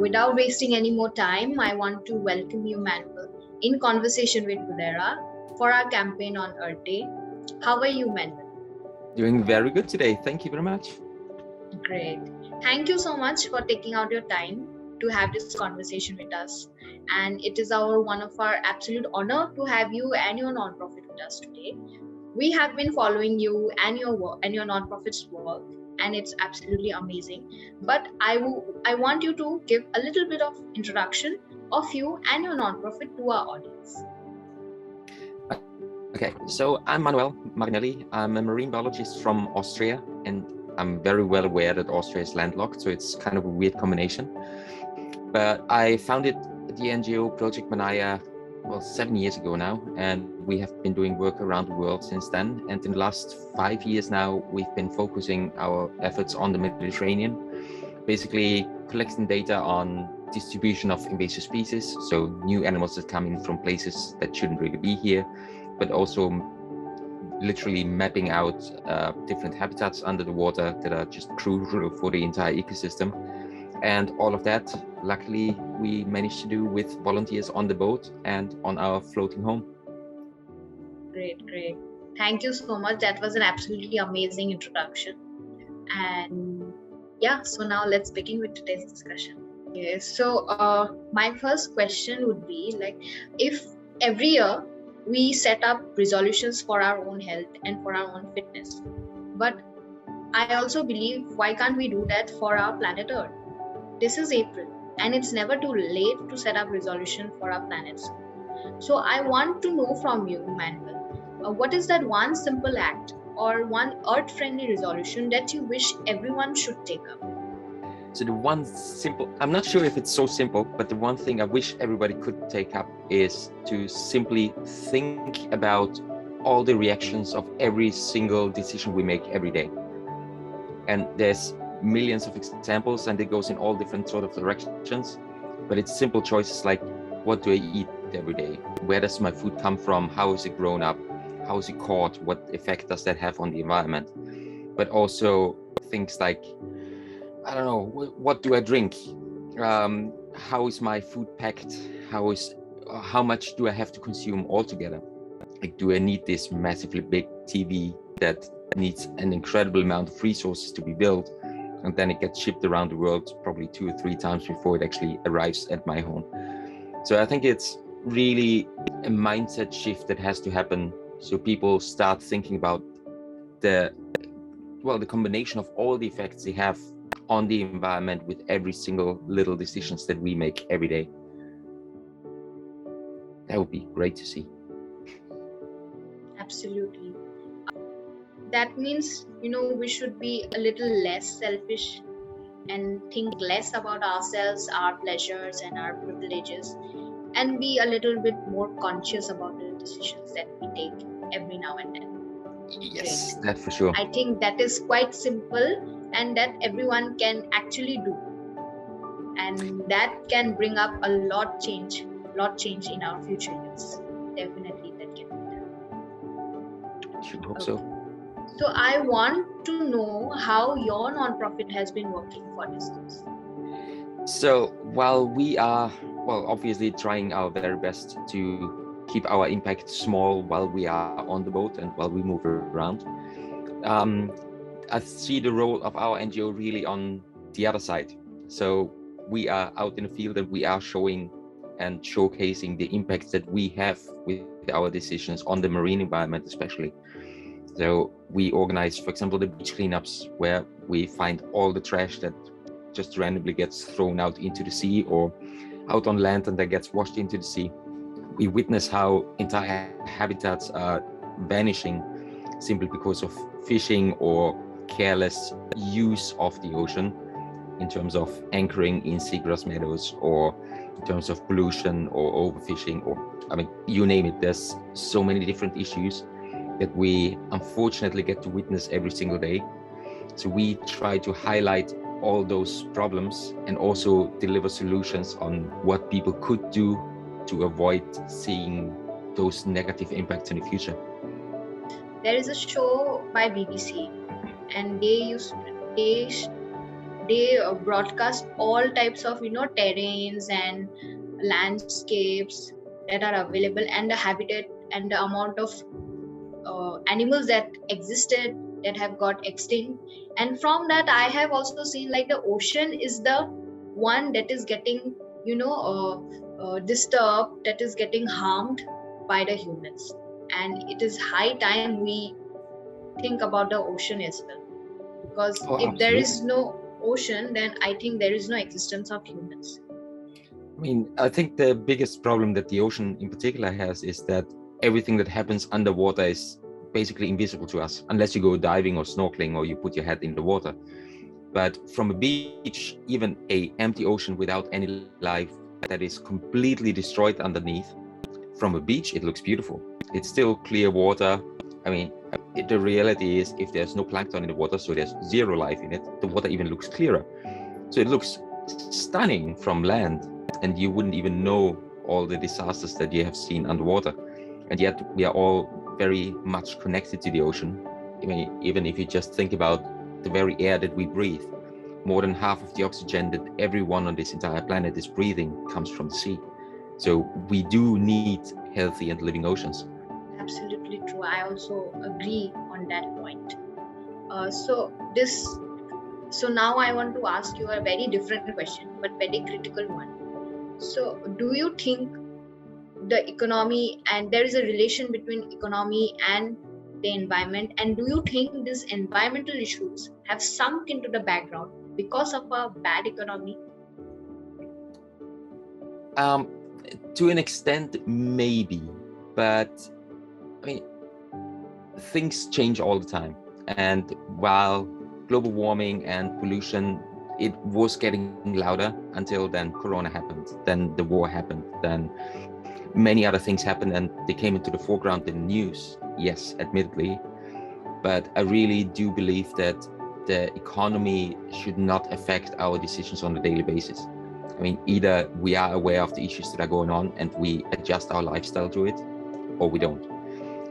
without wasting any more time, I want to welcome you, Manuel, in Conversation with Goodera for our campaign on Earth Day. How are you, Manuel? Doing very good today. Thank you very much. Great. Thank you so much for taking out your time to have this conversation with us. And it is one of our absolute honor to have you and your nonprofit with us today. We have been following you and your work and your nonprofit's work, and it's absolutely amazing. But I want you to give a little bit of introduction of you and your nonprofit to our audience. Okay, so I'm Manuel Marinelli. I'm a marine biologist from Austria, and I'm very well aware that Austria is landlocked, so it's kind of a weird combination. But I founded the NGO Project Manaia 7 years ago now, and we have been doing work around the world since then. And in the last 5 years now, we've been focusing our efforts on the Mediterranean, basically collecting data on distribution of invasive species, so new animals that come in from places that shouldn't really be here, but also literally mapping out different habitats under the water that are just crucial for the entire ecosystem. And all of that, luckily, we managed to do with volunteers on the boat and on our floating home. Great. Thank you so much. That was an absolutely amazing introduction. And yeah, so now let's begin with today's discussion. Yes. So my first question would be if every year we set up resolutions for our own health and for our own fitness, but I also believe, why can't we do that for our planet Earth? This is April, and it's never too late to set up resolution for our planet. So I want to know from you, Manuel, what is that one simple act or one earth-friendly resolution that you wish everyone should take up? So the one simple, I'm not sure if it's so simple, but the one thing I wish everybody could take up is to simply think about all the reactions of every single decision we make every day. And there's millions of examples, and it goes in all different sort of directions, but it's simple choices like, what do I eat every day? Where does my food come from? How is it grown up? How is it caught? What effect does that have on the environment? But also things like, I don't know, what do I drink? How is my food packed? How much do I have to consume altogether? Like, do I need this massively big TV that needs an incredible amount of resources to be built, and then it gets shipped around the world probably 2 or 3 times before it actually arrives at my home? So I think it's really a mindset shift that has to happen, so people start thinking about the combination of all the effects they have on the environment with every single little decisions that we make every day. That would be great to see. Absolutely. That means, we should be a little less selfish and think less about ourselves, our pleasures and our privileges, and be a little bit more conscious about the decisions that we take every now and then. Yes, that for sure. I think that is quite simple and that everyone can actually do. And that can bring up a lot change in our future years. Definitely that can be done. Should hope so. So I want to know how your nonprofit has been working for this cause. So while we are, obviously trying our very best to keep our impact small while we are on the boat and while we move around, I see the role of our NGO really on the other side. So we are out in the field and we are showing and showcasing the impacts that we have with our decisions on the marine environment, especially. So we organize, for example, the beach cleanups, where we find all the trash that just randomly gets thrown out into the sea or out on land and that gets washed into the sea. We witness how entire habitats are vanishing simply because of fishing or careless use of the ocean, in terms of anchoring in seagrass meadows, or in terms of pollution or overfishing, or you name it. There's so many different issues that we unfortunately get to witness every single day. So we try to highlight all those problems and also deliver solutions on what people could do to avoid seeing those negative impacts in the future. There is a show by BBC, and they they broadcast all types of terrains and landscapes that are available, and the habitat and the amount of animals that existed that have got extinct. And from that I have also seen like the ocean is the one that is getting disturbed, that is getting harmed by the humans. And it is high time we think about the ocean as well, because Oh, if there is absolutely. no ocean, then I think there is no existence of humans. I mean, I think the biggest problem that the ocean in particular has is that everything that happens underwater is basically invisible to us, unless you go diving or snorkeling or you put your head in the water. But from a beach, even a empty ocean without any life that is completely destroyed underneath, from a beach, it looks beautiful. It's still clear water. I mean, the reality is if there's no plankton in the water, so there's zero life in it, the water even looks clearer. So it looks stunning from land, and you wouldn't even know all the disasters that you have seen underwater. And yet we are all very much connected to the ocean. I mean, even if you just think about the very air that we breathe, more than half of the oxygen that everyone on this entire planet is breathing comes from the sea. So we do need healthy and living oceans. Absolutely true. I also agree on that point. So now I want to ask you a very different question, but very critical one. So do you think the economy, and there is a relation between economy and the environment, and do you think these environmental issues have sunk into the background because of a bad economy? To an extent, maybe, but I mean, things change all the time. And while global warming and pollution, it was getting louder until then Corona happened, then the war happened, then many other things happened, and they came into the foreground in the news, yes, admittedly. But I really do believe that the economy should not affect our decisions on a daily basis. I mean, either we are aware of the issues that are going on and we adjust our lifestyle to it, or we don't.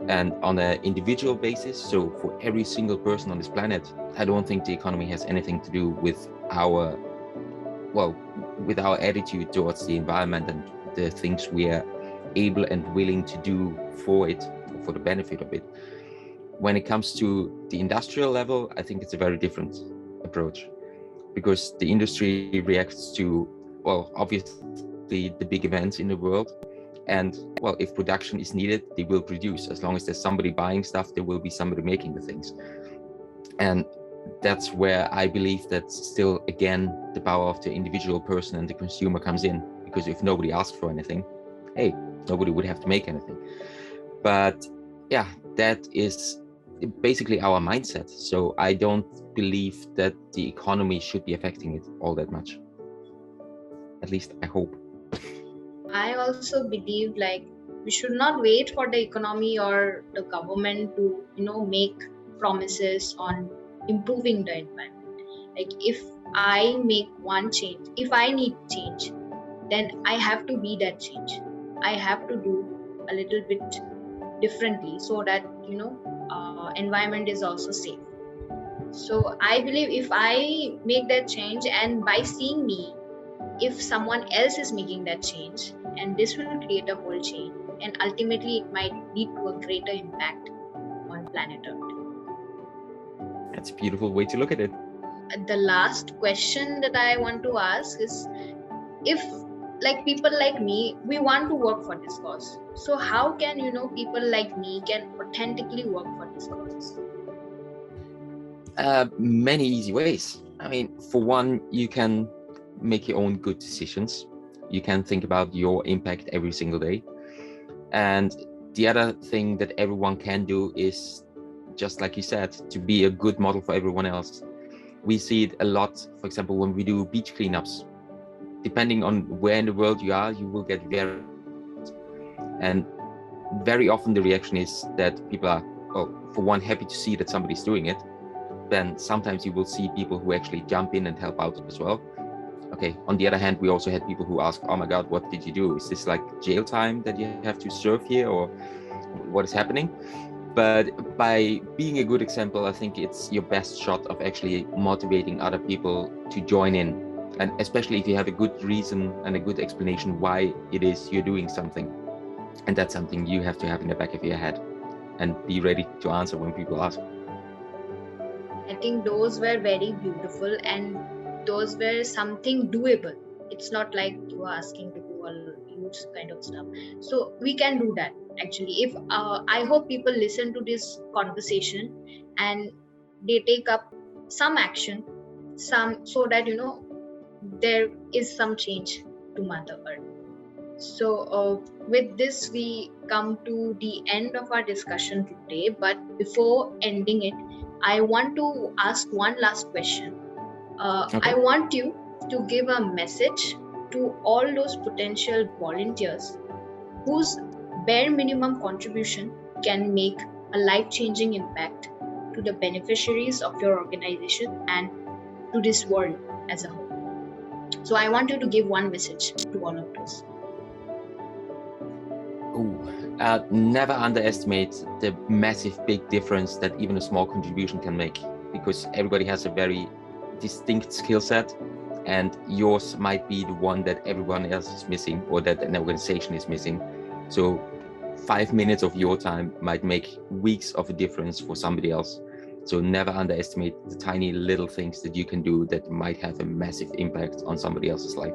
And on an individual basis, so for every single person on this planet, I don't think the economy has anything to do with our, well, with our attitude towards the environment and the things we are able and willing to do for it, for the benefit of it. When it comes to the industrial level, I think it's a very different approach, because the industry reacts to, well, obviously the big events in the world. And well, if production is needed, they will produce. As long as there's somebody buying stuff, there will be somebody making the things. And that's where I believe that still, again, the power of the individual person and the consumer comes in. Because if nobody asked for anything, hey, nobody would have to make anything. But yeah, that is basically our mindset. So I don't believe that the economy should be affecting it all that much. At least I hope. I also believe like we should not wait for the economy or the government to make promises on improving the environment. Like if I make one change, if I need change, then I have to be that change. I have to do a little bit differently so that environment is also safe. So I believe if I make that change, and by seeing me, if someone else is making that change, and this will create a whole chain, and ultimately it might lead to a greater impact on planet Earth. That's a beautiful way to look at it. The last question that I want to ask is, if like people like me, we want to work for this cause, so how can people like me can authentically work for this cause? Many easy ways. I mean, for one, you can make your own good decisions. You can think about your impact every single day. And the other thing that everyone can do is, just like you said, to be a good model for everyone else. We see it a lot, for example, when we do beach cleanups. Depending on where in the world you are, you will get very, and very often the reaction is that people are, well, for one, happy to see that somebody's doing it. Then sometimes you will see people who actually jump in and help out as well. Okay, on the other hand, we also had people who ask, oh my God, what did you do? Is this like jail time that you have to serve here, or what is happening? But by being a good example, I think it's your best shot of actually motivating other people to join in. And especially if you have a good reason and a good explanation why it is you're doing something. And that's something you have to have in the back of your head and be ready to answer when people ask. I think those were very beautiful and those were something doable. It's not like you are asking to do a huge kind of stuff. So we can do that actually. If I hope people listen to this conversation and they take up some action, some so that there is some change to Mother Earth. So with this, we come to the end of our discussion today. But before ending it, I want to ask one last question. I want you to give a message to all those potential volunteers whose bare minimum contribution can make a life-changing impact to the beneficiaries of your organization and to this world as a whole. So I want you to give one message to all of those. Never underestimate the massive big difference that even a small contribution can make, because everybody has a very distinct skill set, and yours might be the one that everyone else is missing or that an organization is missing. So 5 minutes of your time might make weeks of a difference for somebody else. So never underestimate the tiny little things that you can do that might have a massive impact on somebody else's life.